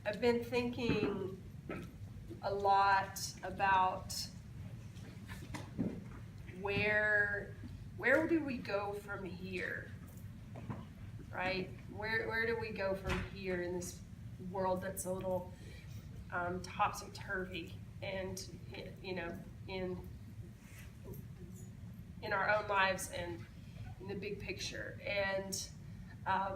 I've been thinking a lot about where do we go from here, right? Where do we go from here in this world that's a little topsy-turvy, and you know, in our own lives and in the big picture. And I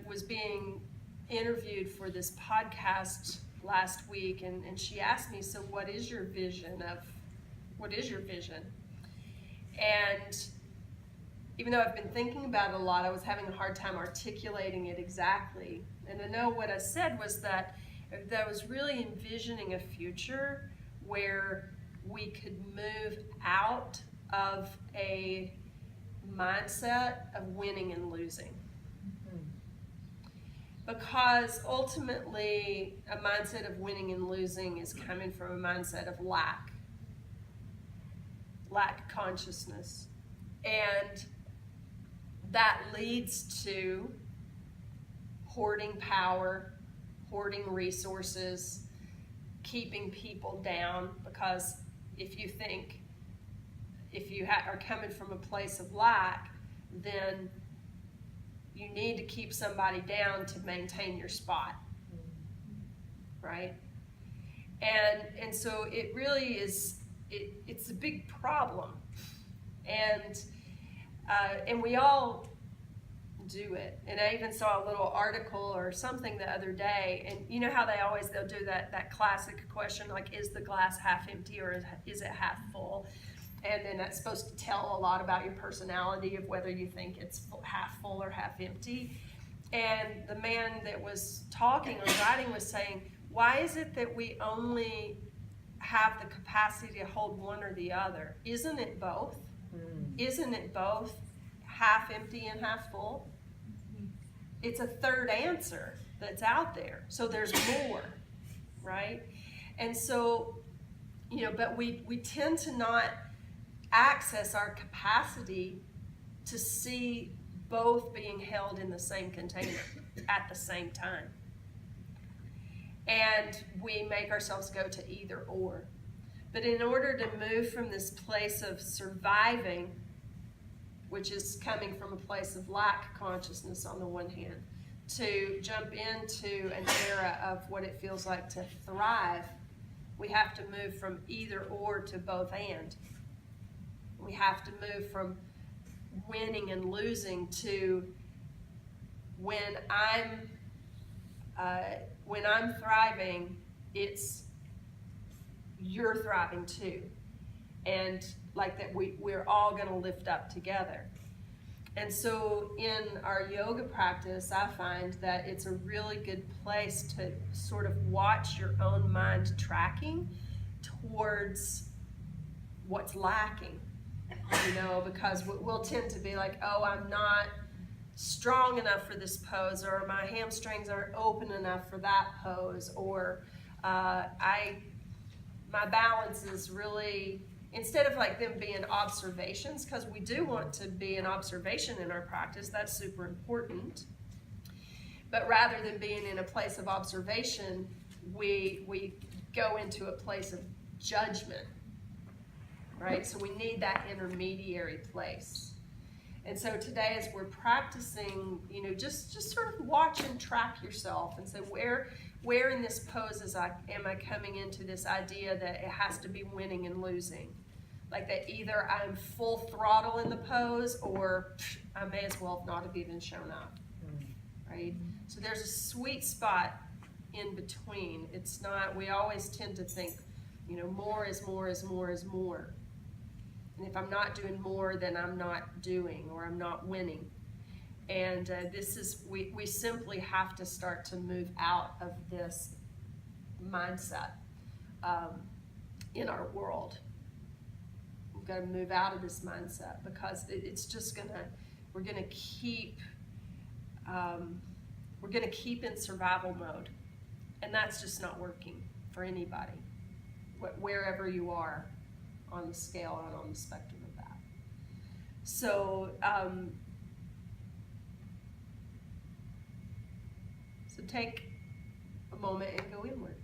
was being interviewed for this podcast last week, and she asked me, so what is your vision? And even though I've been thinking about it a lot, I was having a hard time articulating it exactly. And I know what I said was that I was really envisioning a future where we could move out of a mindset of winning and losing. Because ultimately, a mindset of winning and losing is coming from a mindset of lack consciousness. And that leads to hoarding power, hoarding resources, keeping people down, because if you are coming from a place of lack, then you need to keep somebody down to maintain your spot, right? And so it really is, it's a big problem, and we all do it. And I even saw a little article or something the other day, and you know how they'll do that classic question, like, is the glass half empty or is it half full? And then that's supposed to tell a lot about your personality, of whether you think it's half full or half empty. And the man that was talking or writing was saying, why is it that we only have the capacity to hold one or the other? Isn't it both? Isn't it both half empty and half full? It's a third answer that's out there. So there's more, right? And so, but we tend to not access our capacity to see both being held in the same container at the same time. And we make ourselves go to either or. But in order to move from this place of surviving, which is coming from a place of lack consciousness on the one hand, to jump into an era of what it feels like to thrive, we have to move from either or to both and. We have to move from winning and losing to when I'm thriving, it's you're thriving too, and like that we're all going to lift up together. And so in our yoga practice, I find that it's a really good place to sort of watch your own mind tracking towards what's lacking. Because we'll tend to be like, oh, I'm not strong enough for this pose, or my hamstrings aren't open enough for that pose, or my balance is really, instead of like them being observations, because we do want to be an observation in our practice, that's super important, but rather than being in a place of observation, we go into a place of judgment. Right? So we need that intermediary place. And so today, as we're practicing, just sort of watch and track yourself and say, where in this pose am I coming into this idea that it has to be winning and losing? Like that either I'm full throttle in the pose, or I may as well not have even shown up, right? So there's a sweet spot in between. It's not, we always tend to think, more is more is more is more. And if I'm not doing more, then I'm not doing, or I'm not winning. And we simply have to start to move out of this mindset in our world. We've got to move out of this mindset, because it's just we're gonna keep in survival mode, and that's just not working for anybody, wherever you are on the scale and on the spectrum of that. So So take a moment and go inward.